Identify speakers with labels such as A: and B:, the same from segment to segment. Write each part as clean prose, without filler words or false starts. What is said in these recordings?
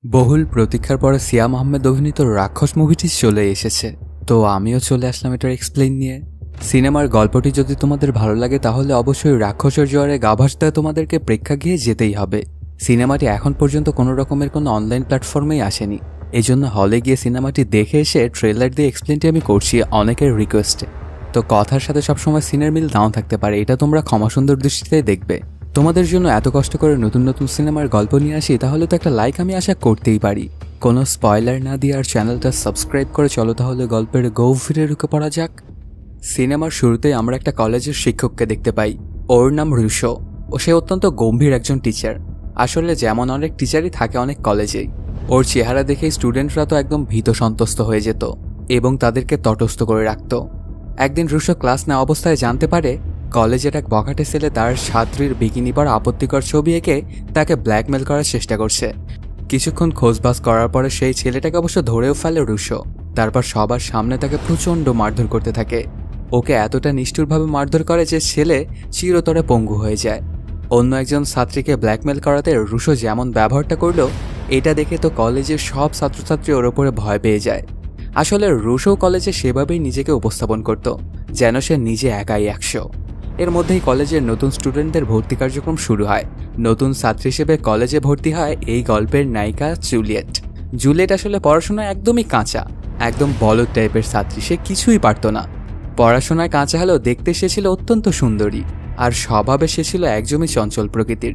A: বহুল প্রতীক্ষার পরে সিয়াম আহমেদ অভিনীত রাক্ষস মুভিটি চলে এসেছে। তো আমিও চলে আসলাম এটার এক্সপ্লেইন নিয়ে। সিনেমার গল্পটি যদি তোমাদের ভালো লাগে তাহলে অবশ্যই রাক্ষসের জোয়ারে গা ভাসতে তোমাদেরকে প্রেক্ষাগৃহে যেতেই হবে। সিনেমাটি এখন পর্যন্ত কোনো রকমের কোনো অনলাইন প্ল্যাটফর্মেই আসেনি, এই জন্য হলে গিয়ে সিনেমাটি দেখে এসে ট্রেলার দিয়ে এক্সপ্লেনটি আমি করছি অনেকের রিকোয়েস্টে। তো কথার সাথে সবসময় সিনের মিল নাও থাকতে পারে, এটা তোমরা ক্ষমাসুন্দর দৃষ্টিতে দেখবে। তোমাদের জন্য এত কষ্ট করে নতুন নতুন সিনেমার গল্প নিয়ে আসি, তাহলে তো একটা লাইক আমি আশা করতেই পারি। কোনো স্পয়লার না দিয়ে আর চ্যানেলটা সাবস্ক্রাইব করে চলো তাহলে গল্পের গভীরে ঢুকে পড়া যাক। সিনেমার শুরুতেই আমরা একটা কলেজের শিক্ষককে দেখতে পাই। ওর নাম রুশো। সে অত্যন্ত গম্ভীর একজন টিচার। আসলে যেমন অনেক টিচারই থাকে অনেক কলেজেই, ওর চেহারা দেখেই স্টুডেন্টরা তো একদম ভীত সন্ত্রস্ত হয়ে যেত এবং তাদেরকে তটস্থ করে রাখত। একদিন রুশো ক্লাস নেওয়া অবস্থায় জানতে পারে কলেজের এক বখাটে ছেলে তার ছাত্রীর বিকিনি পরা আপত্তিকর ছবি এঁকে তাকে ব্ল্যাকমেল করার চেষ্টা করছে। কিছুক্ষণ খোঁজবাজ করার পরে সেই ছেলেটাকে অবশ্য ধরেও ফেলে রুশো। তারপর সবার সামনে তাকে প্রচণ্ড মারধর করতে থাকে। ওকে এতটা নিষ্ঠুরভাবে মারধর করে যে ছেলে চিরতরে পঙ্গু হয়ে যায়। অন্য একজন ছাত্রীকে ব্ল্যাকমেল করাতে রুশো যেমন ব্যবহারটা করলো, এটা দেখে তো কলেজের সব ছাত্রছাত্রী ওর ওপরে ভয় পেয়ে যায়। আসলে রুশো কলেজে সেভাবেই নিজেকে উপস্থাপন করত যেন সে নিজে একাই 100। এর মধ্যেই কলেজের নতুন স্টুডেন্টদের ভর্তি কার্যক্রম শুরু হয়। নতুন ছাত্রী হিসেবে কলেজে ভর্তি হয় এই গল্পের নায়িকা জুলিয়েট। জুলিয়েট আসলে পড়াশোনায় একদমই কাঁচা, একদম বলদ টাইপের ছাত্রী। সে কিছুই পারত না। পড়াশোনায় কাঁচা হলেও দেখতে সে ছিল অত্যন্ত সুন্দরী, আর স্বভাবে সে ছিল একদমই চঞ্চল প্রকৃতির।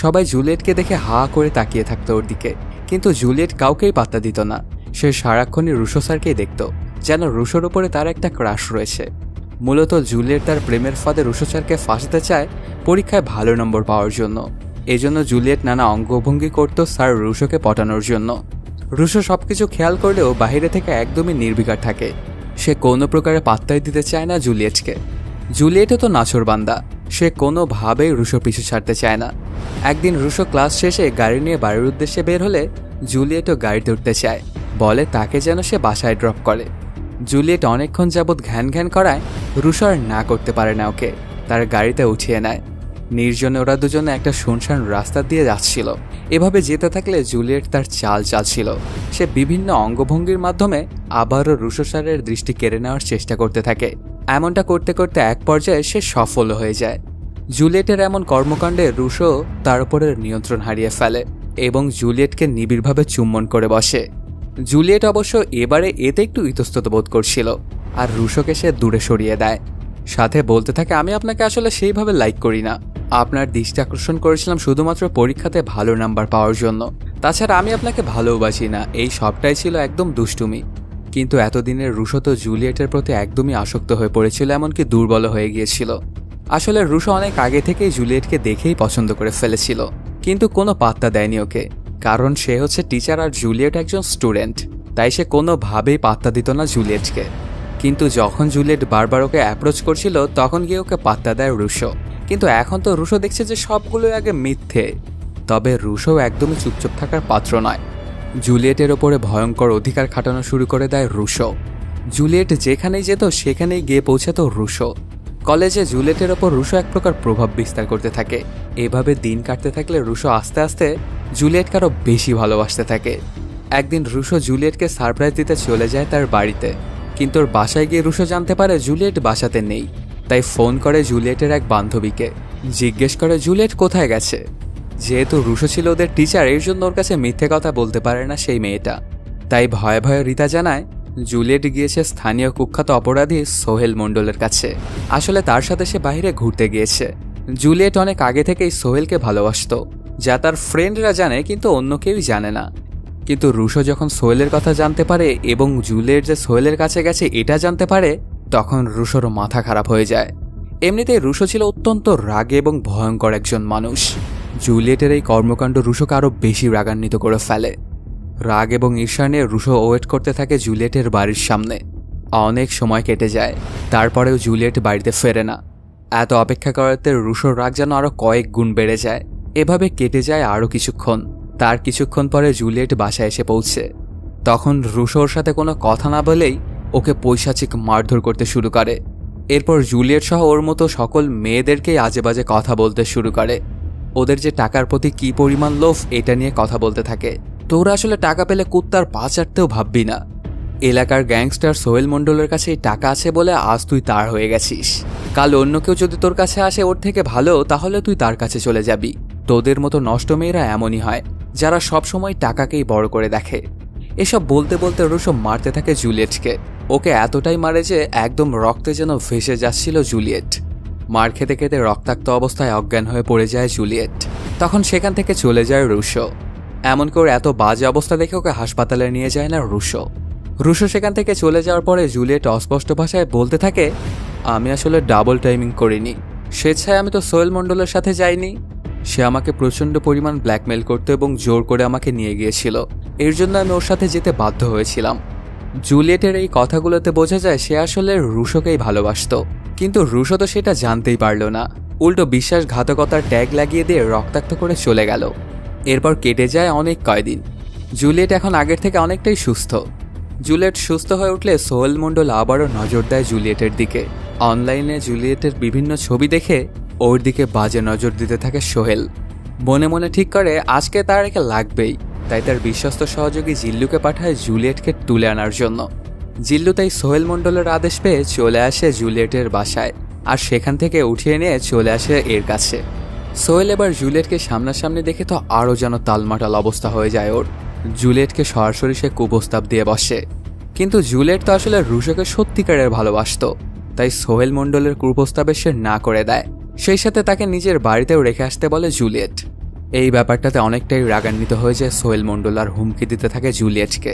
A: সবাই জুলিয়েটকে দেখে হা করে তাকিয়ে থাকতো ওর দিকে, কিন্তু জুলিয়েট কাউকেই পাত্তা দিত না। সে সারাক্ষণই রুশো স্যারকেই দেখত, যেন রুশোর ওপরে তার একটা ক্রাশ রয়েছে। মূলত জুলিয়েট তার প্রেমের ফাঁদে রুশো স্যারকে ফাঁসাতে চায় পরীক্ষায় ভালো নম্বর পাওয়ার জন্য। এজন্য জুলিয়েট নানা অঙ্গভঙ্গি করত স্যার রুশোকে পটানোর জন্য। রুশো সবকিছু খেয়াল করলেও বাইরে থেকে একদমই নির্বিকার থাকে। সে কোনো প্রকারে পাত্তাই দিতে চায় না জুলিয়েটকে। জুলিয়েটও তো নাছোড়বান্দা, সে কোনোভাবেই রুশোর পিছু ছাড়তে চায় না। একদিন রুশো ক্লাস শেষে গাড়ি নিয়ে বাড়ির উদ্দেশ্যে বের হলে জুলিয়েটও গাড়িতে উঠতে চায়, বলে তাকে যেন সে বাসায় ড্রপ করে। জুলিয়েট অনেকক্ষণ যাবৎ ঘ্যান ঘ্যান করায় রুশো আর না করতে পারে না ওকে, তার গাড়িতে উঠিয়ে নেয়। নির্জনে ওরা দুজনে একটা শুনশান রাস্তা দিয়ে যাচ্ছিল। এভাবে যেতে থাকলে জুলিয়েট তার চাল চালছিল। সে বিভিন্ন অঙ্গভঙ্গির মাধ্যমে আবারও রুশো স্যারের দৃষ্টি কেড়ে নেওয়ার চেষ্টা করতে থাকে। এমনটা করতে করতে এক পর্যায়ে সে সফল হয়ে যায়। জুলিয়েটের এমন কর্মকাণ্ডে রুশো তার উপরে নিয়ন্ত্রণ হারিয়ে ফেলে এবং জুলিয়েটকে নিবিড়ভাবে চুম্বন করে বসে। জুলিয়েট অবশ্য এবারে এতে একটু ইতস্তত বোধ করছিল, আর রুশোকে সে দূরে সরিয়ে দেয়। সাথে বলতে থাকে, আমি আপনাকে আসলে সেইভাবে লাইক করি না। আপনার দৃষ্টি আকর্ষণ করেছিলাম শুধুমাত্র পরীক্ষাতে ভালো নাম্বার পাওয়ার জন্য। তাছাড়া আমি আপনাকে ভালোবাসি না, এই সবটাই ছিল একদম দুষ্টুমি। কিন্তু এতদিনের রুশো তো জুলিয়েটের প্রতি একদমই আসক্ত হয়ে পড়েছিল, এমনকি দুর্বল হয়ে গিয়েছিল। আসলে রুশো অনেক আগে থেকেই জুলিয়েটকে দেখেই পছন্দ করে ফেলেছিল, কিন্তু কোনো পাত্তা দেয়নি ওকে। কারণ সে হচ্ছে টিচার আর জুলিয়েট একজন স্টুডেন্ট, তাই সে কোনোভাবেই পাত্তা দিত না জুলিয়েটকে। কিন্তু যখন জুলিয়েট বারবার ওকে অ্যাপ্রোচ করছিল তখন গিয়ে ওকে পাত্তা দেয় রুশো। কিন্তু এখন তো রুশো দেখছে যে সবগুলোই আগে মিথ্যে। তবে রুশো একদমই চুপচাপ থাকার পাত্র নয়। জুলিয়েটের ওপরে ভয়ঙ্কর অধিকার খাটানো শুরু করে দেয় রুশো। জুলিয়েট যেখানেই যেত সেখানেই গিয়ে পৌঁছাত রুশো। কলেজে জুলিয়েটের ওপর রুশো এক প্রকার প্রভাব বিস্তার করতে থাকে। এভাবে দিন কাটতে থাকলে রুশো আস্তে আস্তে জুলিয়েটকে আরও বেশি ভালোবাসতে থাকে। একদিন রুশো জুলিয়েটকে সারপ্রাইজ দিতে চলে যায় তার বাড়িতে, কিন্তু ওর বাসায় গিয়ে রুশো জানতে পারে জুলিয়েট বাসাতে নেই। তাই ফোন করে জুলিয়েটের এক বান্ধবীকে, জিজ্ঞেস করে জুলিয়েট কোথায় গেছে। যেহেতু রুশো ছিল ওদের টিচার, এর জন্য ওর কাছে মিথ্যে কথা বলতে পারে না সেই মেয়েটা। তাই ভয়ে ভয়ে রিতা জানায় জুলিয়েট গিয়েছে স্থানীয় কুখ্যাত অপরাধী সোহেল মণ্ডলের কাছে। আসলে তার সাথে সে বাইরে ঘুরতে গিয়েছে। জুলিয়েট অনেক আগে থেকেই সোহেলকে ভালোবাসত, যা তার ফ্রেন্ডরা জানে কিন্তু অন্য কেউই জানে না। কিন্তু রুশো যখন সোহেলের কথা জানতে পারে এবং জুলিয়েট যে সোহেলের কাছে গেছে এটা জানতে পারে, তখন রুশোর মাথা খারাপ হয়ে যায়। এমনিতেই রুশো ছিল অত্যন্ত রাগে এবং ভয়ঙ্কর একজন মানুষ। জুলিয়েটের এই কর্মকাণ্ড রুশোকে আরও বেশি রাগান্বিত করে ফেলে। রাগ এবং ঈর্ষা নিয়ে রুশো ওয়েট করতে থাকে জুলিয়েটের বাড়ির সামনে। অনেক সময় কেটে যায়, তারপরেও জুলিয়েট বাড়িতে ফেরে না। এত অপেক্ষা করাতে রুশোর রাগ যেন আরও কয়েক গুণ বেড়ে যায়। এভাবে কেটে যায় আরও কিছুক্ষণ। তার কিছুক্ষণ পরে জুলিয়েট বাসায় এসে পৌঁছে। তখন রুশোর সাথে কোনো কথা না বলেই ওকে পৈশাচিক মারধর করতে শুরু করে। এরপর জুলিয়েট সহ ওর মতো সকল মেয়েদেরকেই আজে বাজে কথা বলতে শুরু করে। ওদের যে টাকার প্রতি কী পরিমাণ লোভ এটা নিয়ে কথা বলতে থাকে। তোরা আসলে টাকা পেলে কুত্তার পা চাটতেও ভাববি না। এলাকার গ্যাংস্টার সোহেল মণ্ডলের কাছে এই টাকা আছে বলে আজ তুই তার হয়ে গেছিস। কাল অন্য কেউ যদি তোর কাছে আসে ওর থেকে ভালো, তাহলে তুই তার কাছে চলে যাবি। তোদের মতো নষ্ট মেয়েরা এমনই হয়, যারা সবসময় টাকাকেই বড় করে দেখে। এসব বলতে বলতে রুশো মারতে থাকে জুলিয়েটকে। ওকে এতটাই মারে যে একদম রক্তে যেন ভেসে যাচ্ছিল জুলিয়েট। মার খেতে খেতে রক্তাক্ত অবস্থায় অজ্ঞান হয়ে পড়ে যায় জুলিয়েট। তখন সেখান থেকে চলে যায় রুশো। এমন করে এত বাজে অবস্থা দেখে ওকে হাসপাতালে নিয়ে যায় না রুশো। রুশো সেখান থেকে চলে যাওয়ার পরে জুলিয়েট অস্পষ্ট ভাষায় বলতে থাকে, আমি আসলে ডাবল টাইমিং করিনি। স্বেচ্ছায় আমি তো সোহেল মণ্ডলের সাথে যাইনি। সে আমাকে প্রচণ্ড পরিমাণ ব্ল্যাকমেল করতো এবং জোর করে আমাকে নিয়ে গিয়েছিল। এর জন্য আমি ওর সাথে যেতে বাধ্য হয়েছিলাম। জুলিয়েটের এই কথাগুলোতে বোঝা যায় সে আসলে রুশোকেই ভালোবাসত, কিন্তু রুশো তো সেটা জানতেই পারল না। উল্টো বিশ্বাসঘাতকতার ট্যাগ লাগিয়ে দিয়ে রক্তাক্ত করে চলে গেল। এরপর কেটে যায় অনেক কয়দিন। জুলিয়েট এখন আগের থেকে অনেকটাই সুস্থ। জুলিয়েট সুস্থ হয়ে উঠলে সোহেল মণ্ডল আবারও নজর দেয় জুলিয়েটের দিকে। অনলাইনে জুলিয়েটের বিভিন্ন ছবি দেখে ওর দিকে বাজে নজর দিতে থাকে সোহেল। মনে মনে ঠিক করে আজকে তার একে লাগবেই, তাই তার বিশ্বস্ত সহযোগী জিল্লুকে পাঠায় জুলিয়েটকে তুলে আনার জন্য। জিল্লু তাই সোহেল মণ্ডলের আদেশ পেয়ে চলে আসে জুলিয়েটের বাসায়, আর সেখান থেকে উঠিয়ে নিয়ে চলে আসে এর কাছে। সোহেল এবার জুলিয়েটকে সামনাসামনি দেখে তো আরও যেন তালমাটাল অবস্থা হয়ে যায় ওর। জুলিয়েটকে সরাসরি সে কুপ্রস্তাব দিয়ে বসে, কিন্তু জুলিয়েট তো আসলে রুশোকে সত্যিকারের ভালোবাসত, তাই সোহেল মণ্ডলের কুপ্রস্তাবে সে না করে দেয়। সেই সাথে তাকে নিজের বাড়িতেও রেখে আসতে বলে জুলিয়েট। এই ব্যাপারটাতে অনেকটাই রাগান্বিত হয়ে যায় সোহেল মণ্ডল, আর হুমকি দিতে থাকে জুলিয়েটকে।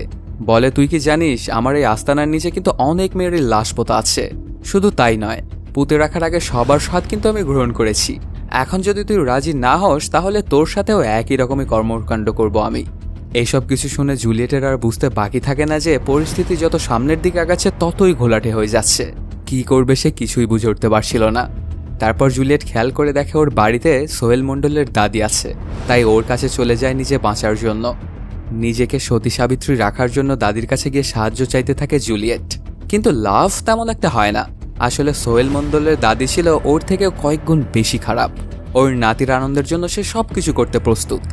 A: বলে, তুই কি জানিস আমার এই আস্তানার নিচে কিন্তু অনেক মেয়ের লাশ পোতা আছে। শুধু তাই নয়, পুঁতে রাখার আগে সবার স্বাদ কিন্তু আমি গ্রহণ করেছি। এখন যদি তুই রাজি না হস তাহলে তোর সাথেও একই রকমই কর্মকাণ্ড করব আমি। এইসব কিছু শুনে জুলিয়েটের আর বুঝতে বাকি থাকে না যে পরিস্থিতি যত সামনের দিকে আগাচ্ছে ততই ঘোলাটে হয়ে যাচ্ছে। কি করবে সে কিছুই বুঝে উঠতে পারছিল না। তারপর জুলিয়েট খেয়াল করে দেখে ওর বাড়িতে সোহেল মণ্ডলের দাদি আছে, তাই ওর কাছে চলে যায় নিজে বাঁচার জন্য। নিজেকে সতী সাবিত্রী রাখার জন্য দাদির কাছে গিয়ে সাহায্য চাইতে থাকে জুলিয়েট, কিন্তু লাভ তেমন একটা হয় না। আসলে সোহেল মণ্ডলের দাদি ছিল ওর থেকেও কয়েক গুণ বেশি খারাপ। ওর নাতির আনন্দের জন্য সে সবকিছু করতে প্রস্তুত।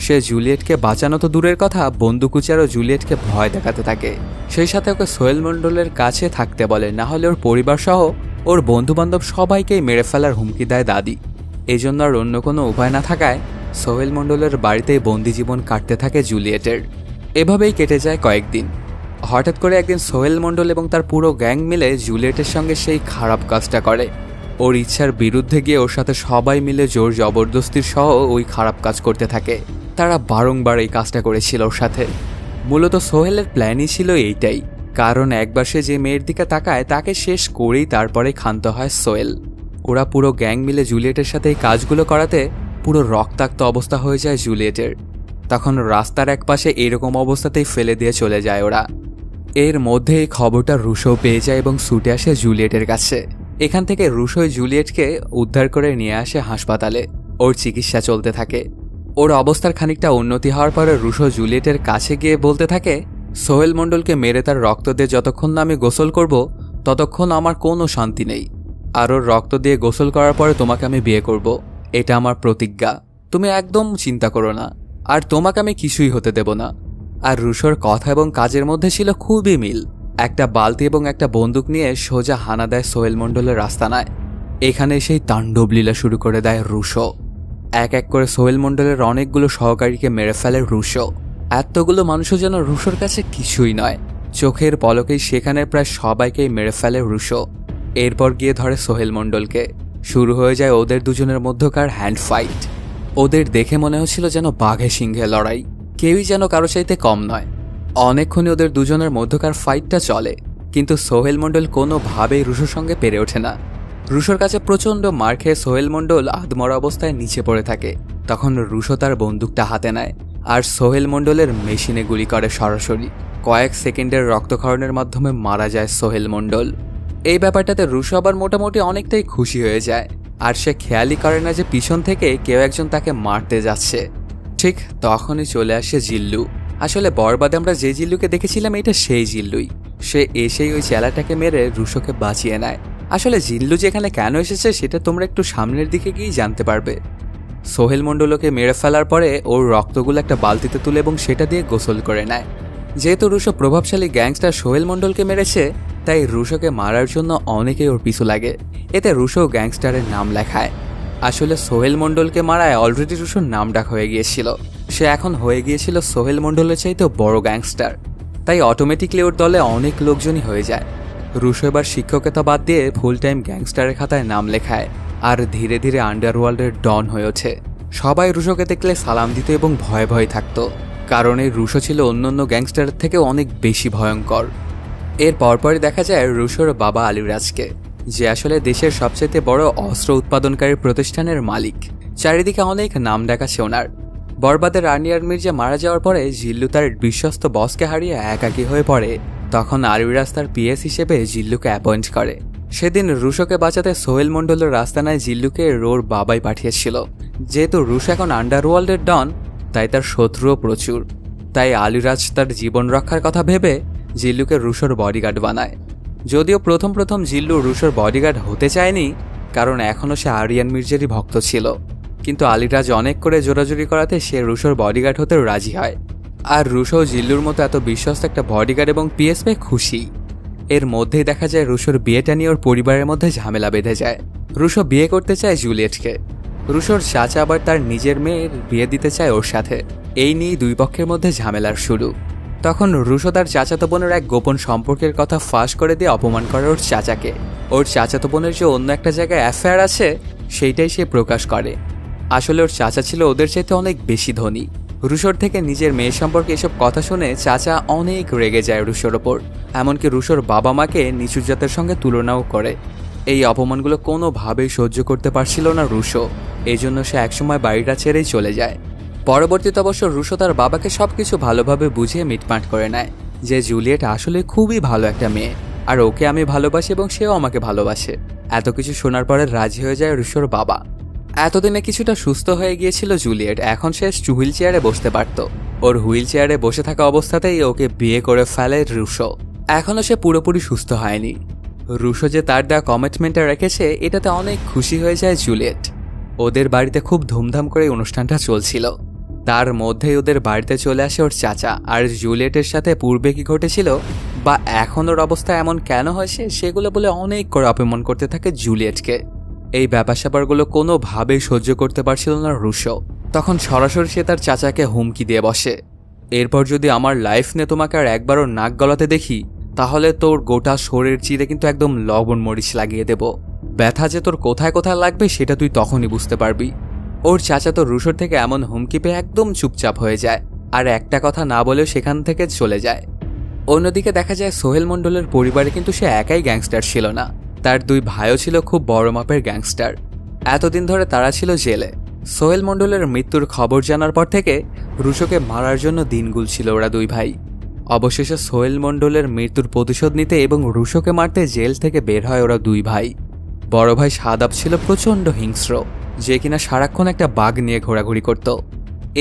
A: সে জুলিয়েটকে বাঁচানো তো দূরের কথা, বন্দুকুচারও জুলিয়েটকে ভয় দেখাতে থাকে। সেই সাথে ওকে সোহেল মণ্ডলের কাছে থাকতে বলে, না হলে ওর পরিবার সহ ওর বন্ধুবান্ধব সবাইকেই মেরে ফেলার হুমকি দেয় দাদি। এই জন্য আর অন্য কোনো উপায় না থাকায় সোহেল মণ্ডলের বাড়িতেই বন্দি জীবন কাটতে থাকে জুলিয়েটের। এভাবেই কেটে যায় কয়েকদিন। হঠাৎ করে একদিন সোহেল মণ্ডল এবং তার পুরো গ্যাং মিলে জুলিয়েটের সঙ্গে সেই খারাপ কাজটা করে। ওর ইচ্ছার বিরুদ্ধে গিয়ে ওর সাথে সবাই মিলে জোর জবরদস্তির সহ ওই খারাপ কাজ করতে থাকে। তারা বারংবার এই কাজটা করেছিল ওর সাথে। মূলত সোহেলের প্ল্যানই ছিল এইটাই, কারণ একবার সে যে মেয়ের দিকে তাকায় তাকে শেষ করেই তারপরে ক্ষান্ত হয় সোহেল। ওরা পুরো গ্যাং মিলে জুলিয়েটের সাথে এই কাজগুলো করাতে পুরো রক্তাক্ত অবস্থা হয়ে যায় জুলিয়েটের। তখন রাস্তার একপাশে এরকম অবস্থাতেই ফেলে দিয়ে চলে যায় ওরা। এর মধ্যে এই খবরটা রুশো পেয়ে যায় এবং ছুটে আসে জুলিয়েটের কাছে। এখান থেকে রুশোই জুলিয়েটকে উদ্ধার করে নিয়ে আসে হাসপাতালে। ওর চিকিৎসা চলতে থাকে। ওর অবস্থার খানিকটা উন্নতি হওয়ার পরে রুশো জুলিয়েটের কাছে গিয়ে বলতে থাকে, সোহেল মণ্ডলকে মেরে তার রক্ত দিয়ে যতক্ষণ না আমি গোসল করব ততক্ষণ আমার কোনো শান্তি নেই। আর ওর রক্ত দিয়ে গোসল করার পরে তোমাকে আমি বিয়ে করব, এটা আমার প্রতিজ্ঞা। তুমি একদম চিন্তা করো না, আর তোমাকে আমি কিছুই হতে দেব না। আর রুশোর কথা এবং কাজের মধ্যে ছিল খুবই মিল। একটা বালতি এবং একটা বন্দুক নিয়ে সোজা হানা দেয় সোহেল মণ্ডলের রাস্তানায়। এখানে সেই তাণ্ডব লীলা শুরু করে দেয় রুশো। এক এক করে সোহেল মণ্ডলের অনেকগুলো সহকারীকে মেরে ফেলে রুশো। এতগুলো মানুষও যেন রুশোর কাছে কিছুই নয়। চোখের পলকেই সেখানে প্রায় সবাইকেই মেরে ফেলে রুশো। এরপর গিয়ে ধরে সোহেল মণ্ডলকে। শুরু হয়ে যায় ওদের দুজনের মধ্যকার হ্যান্ড ফাইট। ওদের দেখে মনে হচ্ছিল যেন বাঘে সিংহে লড়াই, কেউই যেন কারো চাইতে কম নয়। অনেকক্ষণই ওদের দুজনের মধ্যকার ফাইটটা চলে, কিন্তু সোহেল মণ্ডল কোনোভাবেই রুশোর সঙ্গে পেরে ওঠে না। রুশোর কাছে প্রচণ্ড মার খেয়ে সোহেল মণ্ডল আধমরা অবস্থায় নিচে পড়ে থাকে। তখন রুশো তার বন্দুকটা হাতে নেয় আর সোহেল মণ্ডলের মেশিনে গুলি করে সরাসরি। কয়েক সেকেন্ডের রক্তক্ষরণের মাধ্যমে মারা যায় সোহেল মণ্ডল। এই ব্যাপারটাতে রুশো আবার মোটামুটি অনেকটাই খুশি হয়ে যায়, আর সে খেয়ালই করে না যে পিছন থেকে কেউ একজন তাকে মারতে যাচ্ছে। ঠিক তখনই চলে আসে জিল্লু। আসলে বরবাদে আমরা যে জিল্লুকে দেখেছিলাম এটা সেই জিল্লুই। সে এসেই ওই চেলাটাকে মেরে রুশোকে বাঁচিয়ে নেয়। আসলে জিল্লু যেখানে কেন এসেছে সেটা তোমরা একটু সামনের দিকে গিয়েই জানতে পারবে। সোহেল মণ্ডলকে মেরে ফেলার পরে ওর রক্তগুলো একটা বালতিতে তুলে এবং সেটা দিয়ে গোসল করে নেয়। যেহেতু রুশো প্রভাবশালী গ্যাংস্টার সোহেল মণ্ডলকে মেরেছে, তাই রুশোকে মারার জন্য অনেকেই ওর পিছু লাগে। এতে রুশো গ্যাংস্টারের নাম লেখায়। আসলে সোহেল মণ্ডলকে মারায় অলরেডি রুশোর নাম ডাক হয়ে গিয়েছিল। সে এখন হয়ে গিয়েছিল সোহেল মণ্ডলের চাইতেও বড় গ্যাংস্টার, তাই অটোমেটিকলি ওর দলে অনেক লোকজনই হয়ে যায়। রুশো এবার শিক্ষকতা বাদ দিয়ে ফুল টাইম গ্যাংস্টারের খাতায় নাম লেখায় আর ধীরে ধীরে আন্ডারওয়ার্ল্ডের ডন হয়ে ওঠে। সবাই রুশোকে দেখলে সালাম দিত এবং ভয়ে ভয়ে থাকত, কারণ এই রুশো ছিল অন্যান্য গ্যাংস্টারের থেকে অনেক বেশি ভয়ঙ্কর। এর পরপরই দেখা যায় রুশোর বাবা আলিরাজকে, যে আসলে দেশের সবচেয়ে বড় অস্ত্র উৎপাদনকারী প্রতিষ্ঠানের মালিক। চারিদিকে অনেক নাম ডাকা সে ওনার। বরবাদের আনিয়ার মির্জা মারা যাওয়ার পরে জিল্লু তার বিশ্বস্ত বসকে হারিয়ে একাকী হয়ে পড়ে। তখন আলিরাজ তার পিএস হিসেবে জিল্লুকে অ্যাপয়েন্ট করে। সেদিন রুশোকে বাঁচাতে সোহেল মণ্ডলের রাস্তানায় জিল্লুকে ওর বাবাই পাঠিয়েছিল। যেহেতু রুশো এখন আন্ডারওয়ার্ল্ডের ডন, তাই তার শত্রুও প্রচুর। তাই আলিরাজ তার জীবন রক্ষার কথা ভেবে জিল্লুকে রুশোর বডিগার্ড বানায়। যদিও প্রথম প্রথম জিল্লু রুশোর বডিগার্ড হতে চায়নি, কারণ এখনও সে আরিয়ান মির্জারই ভক্ত ছিল। কিন্তু আলিরাজ অনেক করে জোরাজুরি করাতে সে রুশোর বডিগার্ড হতে রাজি হয়। আর রুশো জিল্লুর মতো এত বিশ্বস্ত একটা বডিগার্ড এবং পিএস পেয়ে খুশি। এর মধ্যেই দেখা যায় রুশোর বিয়েটা নিয়ে ওর পরিবারের মধ্যে ঝামেলা বেঁধে যায়। রুশো বিয়ে করতে চায় জুলিয়েটকে। রুশোর চাচা আবার তার নিজের মেয়ের বিয়ে দিতে চায় ওর সাথে। এই নিয়ে দুই পক্ষের মধ্যে ঝামেলার শুরু। তখন রুশো তার চাচাতো বোনের এক গোপন সম্পর্কের কথা ফাঁস করে দিয়ে অপমান করে ওর চাচাকে। ওর চাচাতো বোনের যে অন্য একটা জায়গায় অ্যাফেয়ার আছে সেইটাই সে প্রকাশ করে। আসলে ওর চাচা ছিল ওদের চাইতে অনেক বেশি ধনী। রুশোর থেকে নিজের মেয়ে সম্পর্কে এসব কথা শুনে চাচা অনেক রেগে যায় রুশোর ওপর। এমনকি রুশোর বাবা মাকে নিচু জাতের সঙ্গে তুলনাও করে। এই অপমানগুলো কোনোভাবেই সহ্য করতে পারছিল না রুশো। এই জন্য সে একসময় বাড়িটা ছেড়েই চলে যায়। পরবর্তীতে অবশ্য রুশো তার বাবাকে সবকিছু ভালোভাবে বুঝিয়ে মিটমাট করে নেয় যে জুলিয়েট আসলে খুবই ভালো একটা মেয়ে, আর ওকে আমি ভালোবাসি এবং সেও আমাকে ভালোবাসে। এত কিছু শোনার পরে রাজি হয়ে যায় রুশোর বাবা। এতদিনে কিছুটা সুস্থ হয়ে গিয়েছিল জুলিয়েট। এখন সে হুইল চেয়ারে বসতে পারত। ওর হুইল চেয়ারে বসে থাকা অবস্থাতেই ওকে বিয়ে করে ফেলে রুশো। এখনও সে পুরোপুরি সুস্থ হয়নি। রুশো যে তার দেওয়া কমিটমেন্টটা রেখেছে এটাতে অনেক খুশি হয়ে যায় জুলিয়েট। ওদের বাড়িতে খুব ধুমধাম করে অনুষ্ঠানটা চলছিল। তার মধ্যেই ওদের বাড়িতে চলে আসে ওর চাচা। আর জুলিয়েটের সাথে পূর্বে কি ঘটেছিল বা এখন ওর অবস্থা এমন কেন হয়েছে সেগুলো বলে অনেক করে অপমান করতে থাকে জুলিয়েটকে। এই ব্যাপার স্যাপারগুলো কোনোভাবেই সহ্য করতে পারছিল না রুশো। তখন সরাসরি সে তার চাচাকে হুমকি দিয়ে বসে, এরপর যদি আমার লাইফ নিয়ে তোমাকে আর একবারও নাক গলাতে দেখি তাহলে তোর গোটা শরীর চিরে কিন্তু একদম লবণ মরিচ লাগিয়ে দেব। ব্যথা যে তোর কোথায় কোথায় লাগবে সেটা তুই তখনই বুঝতে পারবি। ওর চাচা তো রুশোর থেকে এমন হুমকি পেয়ে একদম চুপচাপ হয়ে যায় আর একটা কথা না বলেও সেখান থেকে চলে যায়। অন্যদিকে দেখা যায় সোহেল মণ্ডলের পরিবারে কিন্তু সে একাই গ্যাংস্টার ছিল না, তার দুই ভাইও ছিল খুব বড় মাপের গ্যাংস্টার। এতদিন ধরে তারা ছিল জেলে। সোহেল মণ্ডলের মৃত্যুর খবর জানার পর থেকে রুশোকে মারার জন্য দিন গুলছিল ওরা দুই ভাই। অবশেষে সোহেল মণ্ডলের মৃত্যুর প্রতিশোধ নিতে এবং রুশোকে মারতে জেল থেকে বের হয় ওরা দুই ভাই। বড় ভাই সাদাব ছিল প্রচণ্ড হিংস্র, যে কিনা সারাক্ষণ একটা বাঘ নিয়ে ঘোরাঘুরি করত।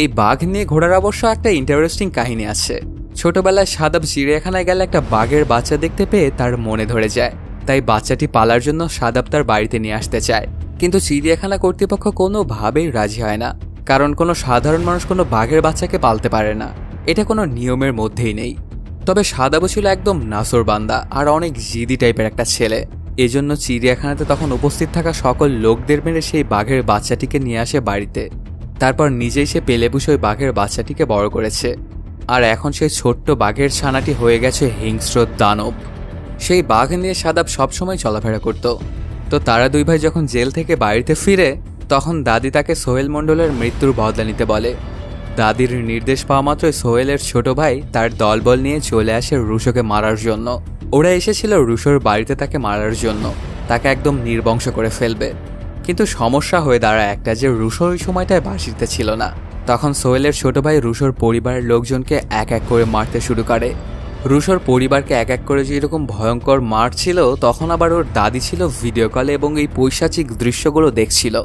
A: এই বাঘ নিয়ে ঘোরার অবশ্য একটা ইন্টারেস্টিং কাহিনী আছে। ছোটবেলায় সাদাব চিড়িয়াখানায় গেলে একটা বাঘের বাচ্চা দেখতে পেয়ে তার মনে ধরে যায়, তাই বাচ্চাটি পালার জন্য সাদাব তার বাড়িতে নিয়ে আসতে চায়। কিন্তু চিড়িয়াখানা কর্তৃপক্ষ কোনোভাবেই রাজি হয় না, কারণ কোনো সাধারণ মানুষ কোনো বাঘের বাচ্চাকে পালতে পারে না, এটা কোনো নিয়মের মধ্যেই নেই। তবে সাদাবও ছিল একদম নাসরবান্দা আর অনেক জিদি টাইপের একটা ছেলে। এজন্য চিড়িয়াখানাতে তখন উপস্থিত থাকা সকল লোকদের মেরে সেই বাঘের বাচ্চাটিকে নিয়ে আসে বাড়িতে। তারপর নিজেই সে পেলেপুষে ওই বাঘের বাচ্চাটিকে বড় করেছে। আর এখন সেই ছোট্ট বাঘের ছানাটি হয়ে গেছে হিংস্র দানব। সেই বাঘ নিয়ে সাদাব সবসময় চলাফেরা করত। তো তারা দুই ভাই যখন জেল থেকে বাড়িতে ফিরে তখন দাদি তাকে সোহেল মণ্ডলের মৃত্যুর বদলা নিতে বলে। দাদির নির্দেশ পাওয়া মাত্রই সোহেলের ছোট ভাই তার দলবল নিয়ে চলে আসে রুশোকে মারার জন্য। ওরা এসেছিল রুশোর বাড়িতে তাকে মারার জন্য, তাকে একদম নির্বংশ করে ফেলবে। কিন্তু সমস্যা হয়ে দাঁড়ায় একটা, যে রুশো ওই সময়টায় বাসিতে ছিল না। তখন সোহেলের ছোট ভাই রুশোর পরিবারের লোকজনকে এক এক করে মারতে শুরু করে। রুশোর পরিবারকে এক এক করে যেরকম ভয়ঙ্কর মারছিল, তখন আবার ওর দাদি ছিল ভিডিও কলে এবং এই পৈশাচিক দৃশ্যগুলো দেখছিল।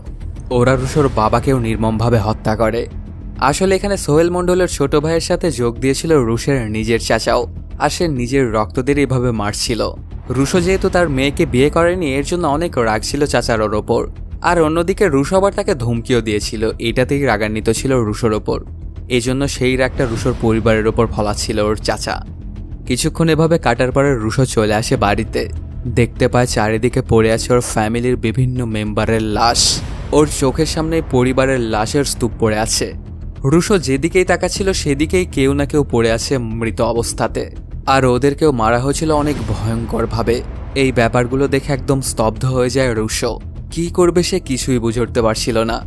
A: ওরা রুশোর বাবাকেও নির্মমভাবে হত্যা করে। আসলে এখানে সোহেল মণ্ডলের ছোট ভাইয়ের সাথে যোগ দিয়েছিল রুশের নিজের চাচাও, আর সে নিজের রক্তদের এইভাবে মারছিল। রুশো যেহেতু তার মেয়েকে বিয়ে করেনি, এর জন্য অনেক রাগ ছিল চাচার ওর ওপর। আর অন্যদিকে রুশো আবার তাকে ধমকিও দিয়েছিল, এটাতেই রাগান্বিত ছিল রুশোর ওপর। এজন্য সেই রাগটা রুশোর পরিবারের ওপর ফলাচ্ছিল ওর চাচা। কিছুক্ষণ এভাবে কাটার পরে রুশো চলে আসে বাড়িতে। দেখতে পায় চারিদিকে পড়ে আছে ওর ফ্যামিলির বিভিন্ন মেম্বারের লাশ। ওর চোখের সামনে পরিবারের লাশের স্তূপ পড়ে আছে। রুশো যেদিকেই তাকাচ্ছিল সেদিকেই কেউ না কেউ পড়ে আছে মৃত অবস্থাতে, আর ওদেরকেও মারা হয়েছিল অনেক ভয়ঙ্করভাবে। এই ব্যাপারগুলো দেখে একদম স্তব্ধ হয়ে যায় রুশো। কি করবে সে কিছুই বুঝে উঠতে পারছিল না।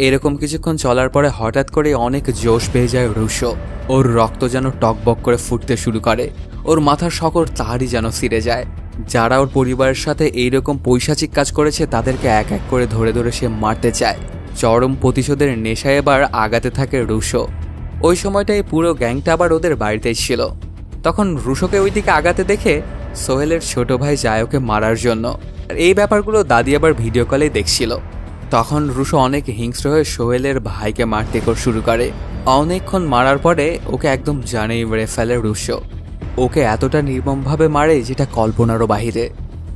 A: এরকম কিছুক্ষণ চলার পরে হঠাৎ করে অনেক জোশ পেয়ে যায় রুশো। ওর রক্ত যেন টকবক করে ফুটতে শুরু করে। ওর মাথার সকল তারই যেন ছিঁড়ে যায়। যারা ওর পরিবারের সাথে এইরকম পৈশাচিক কাজ করেছে তাদেরকে এক এক করে ধরে ধরে সে মারতে চায়। চরম প্রতিশোধের নেশায় এবার আগাতে থাকে রুশো। ওই সময়টাই পুরো গ্যাংটা আবার ওদের বাড়িতেই ছিল। তখন রুশোকে ওইদিকে আগাতে দেখে সোহেলের ছোট ভাই যায় ওকে মারার জন্য। আর এই ব্যাপারগুলো দাদি আবার ভিডিও কলেই দেখছিল। তখন রুশো অনেক হিংস্র হয়ে সোহেলের ভাইকে মারতে শুরু করে। অনেকক্ষণ মারার পরে ওকে একদম জানেই মেরে ফেলে রুশো। ওকে এতটা নির্মমভাবে মারে যেটা কল্পনারও বাহিরে।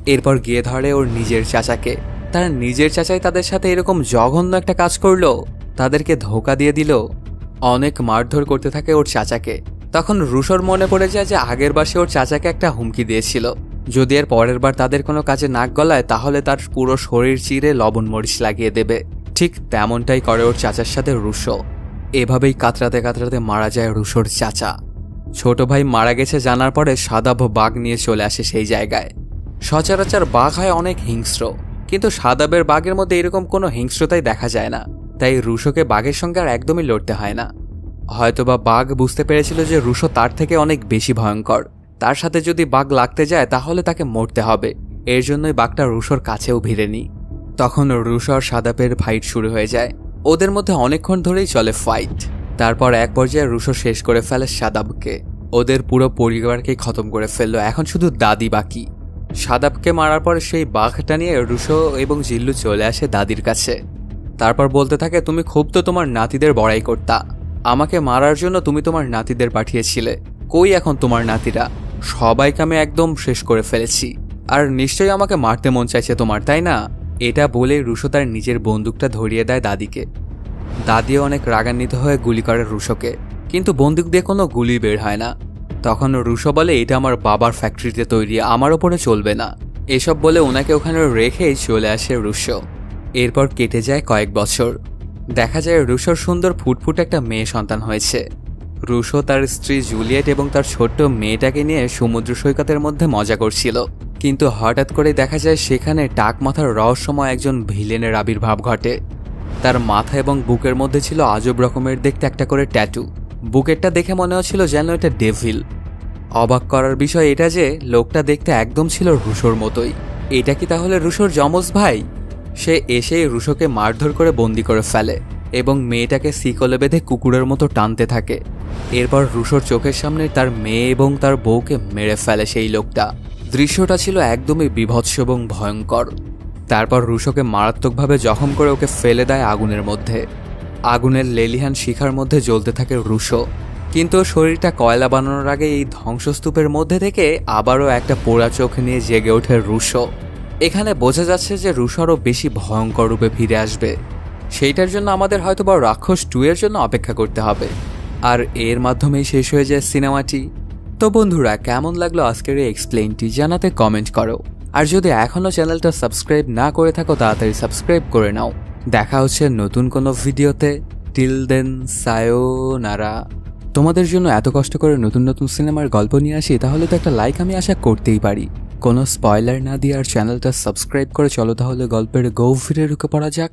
A: এরপর গিয়ে ধরে ওর নিজের চাচাকে। তার নিজের চাচাই তাদের সাথে এরকম জঘন্য একটা কাজ করলো, তাদেরকে ধোকা দিয়ে দিল। অনেক মারধর করতে থাকে ওর চাচাকে। তখন রুশোর মনে পড়ে যায় যে আগের বার সে ওর চাচাকে একটা হুমকি দিয়েছিল, যদি এর পরের বার তাদের কোনো কাজে নাক গলায় তাহলে তার পুরো শরীর চিরে লবণ মরিচ লাগিয়ে দেবে। ঠিক তেমনটাই করে ওর চাচার সাথে রুশো। এভাবেই কাতরাতে কাতরাতে মারা যায় রুশোর চাচা। ছোট ভাই মারা গেছে জানার পরে সাদাব বাঘ নিয়ে চলে আসে সেই জায়গায়। সচরাচর বাঘ হয় অনেক হিংস্র, কিন্তু সাদাবের বাঘের মধ্যে এরকম কোনো হিংস্রতাই দেখা যায় না। তাই রুশোকে বাঘের সঙ্গে আর একদমই লড়তে হয় না। হয়তোবা বাঘ বুঝতে পেরেছিল যে রুশো তার থেকে অনেক বেশি ভয়ঙ্কর। তার সাথে যদি বাঘ লাগতে যায় তাহলে তাকে মরতে হবে। এর জন্যই বাঘটা রুশোর কাছেও ভিড়েনি। তখন রুশো আর সাদাবের ফাইট শুরু হয়ে যায়। ওদের মধ্যে অনেকক্ষণ ধরেই চলে ফাইট। তারপর এক পর্যায়ে রুশো শেষ করে ফেলে সাদাবকে। ওদের পুরো পরিবারকেই খতম করে ফেললো, এখন শুধু দাদি বাকি। সাদাবকে মারার পর সেই বাঘটা নিয়ে রুশো এবং জিল্লু চলে আসে দাদির কাছে। তারপর বলতে থাকে, তুমি খুব তো তোমার নাতিদের বড়াই করতা, আমাকে মারার জন্য তুমি তোমার নাতিদের পাঠিয়েছিলে, কই এখন তোমার নাতিরা? সবাইকে আমি একদম শেষ করে ফেলেছি, আর নিশ্চয়ই আমাকে মারতে মন চাইছে তোমার, তাই না? এটা বলে রুশো তার নিজের বন্দুকটা ধরিয়ে দেয় দাদিকে। দাদিও অনেক রাগান্বিত হয়ে গুলি করে রুশোকে, কিন্তু বন্দুক দিয়ে কোনো গুলি বের হয় না। তখন রুশো বলে, এটা আমার বাবার ফ্যাক্টরিতে তৈরি, আমার ওপরে চলবে না। এসব বলে ওনাকে ওখানে রেখেই চলে আসে রুশো। এরপর কেটে যায় কয়েক বছর। দেখা যায় রুশোর সুন্দর ফুটফুট একটা মেয়ে সন্তান হয়েছে। রুশো তার স্ত্রী জুলিয়েট এবং তার ছোট্ট মেয়েটাকে নিয়ে সমুদ্র সৈকতের মধ্যে মজা করছিল, কিন্তু হঠাৎ করে দেখা যায় সেখানে টাক মাথার রহস্যময় একজন ভিলেনের আবির্ভাব ঘটে। তার মাথা এবং বুকের মধ্যে ছিল আজব রকমের দেখতে একটা করে ট্যাটু। বুকেরটা দেখে মনে হচ্ছিল যেন এটা ডেভিল। অবাক করার বিষয় এটা যে লোকটা দেখতে একদম ছিল রুশোর মতোই। এটা কি তাহলে রুশোর যমজ ভাই? সে এসেই রুশোকে মারধর করে বন্দি করে ফেলে এবং মেয়েটাকে শিকলে বেঁধে কুকুরের মতো টানতে থাকে। এরপর রুশোর চোখের সামনে তার মেয়ে এবং তার বউকে মেরে ফেলে সেই লোকটা। দৃশ্যটা ছিল একদমই বীভৎস এবং ভয়ঙ্কর। তারপর রুশোকে মারাত্মকভাবে জখম করে ওকে ফেলে দেয় আগুনের মধ্যে। আগুনের লেলিহান শিখার মধ্যে জ্বলতে থাকে রুশো, কিন্তু শরীরটা কয়লা বানানোর আগে এই ধ্বংসস্তূপের মধ্যে থেকে আবারও একটা পোড়া চোখ নিয়ে জেগে ওঠে রুশো। এখানে বোঝা যাচ্ছে যে রুশো আরও বেশি ভয়ঙ্কর রূপে ফিরে আসবে। সেইটার জন্য আমাদের হয়তোবা রাক্ষস 2 এর জন্য অপেক্ষা করতে হবে, আর এর মাধ্যমেই শেষ হয়ে যায় সিনেমাটি। তো বন্ধুরা, কেমন লাগলো আজকের এই এক্সপ্লেইনটি জানাতে কমেন্ট করো। আর যদি এখনও চ্যানেলটা সাবস্ক্রাইব না করে থাকো তাড়াতাড়ি সাবস্ক্রাইব করে নাও। দেখা হচ্ছে নতুন কোনো ভিডিওতে। Till then, সায়োনারা। তোমাদের জন্য এত কষ্ট করে নতুন নতুন সিনেমার গল্প নিয়ে আসি, তাহলে তো একটা লাইক আমি আশা করতেই পারি। কোনো স্পয়লার না দিয়ে আর চ্যানেলটা সাবস্ক্রাইব করে চলো তাহলে গল্পের গভীরে ঢুকে পড়া যাক।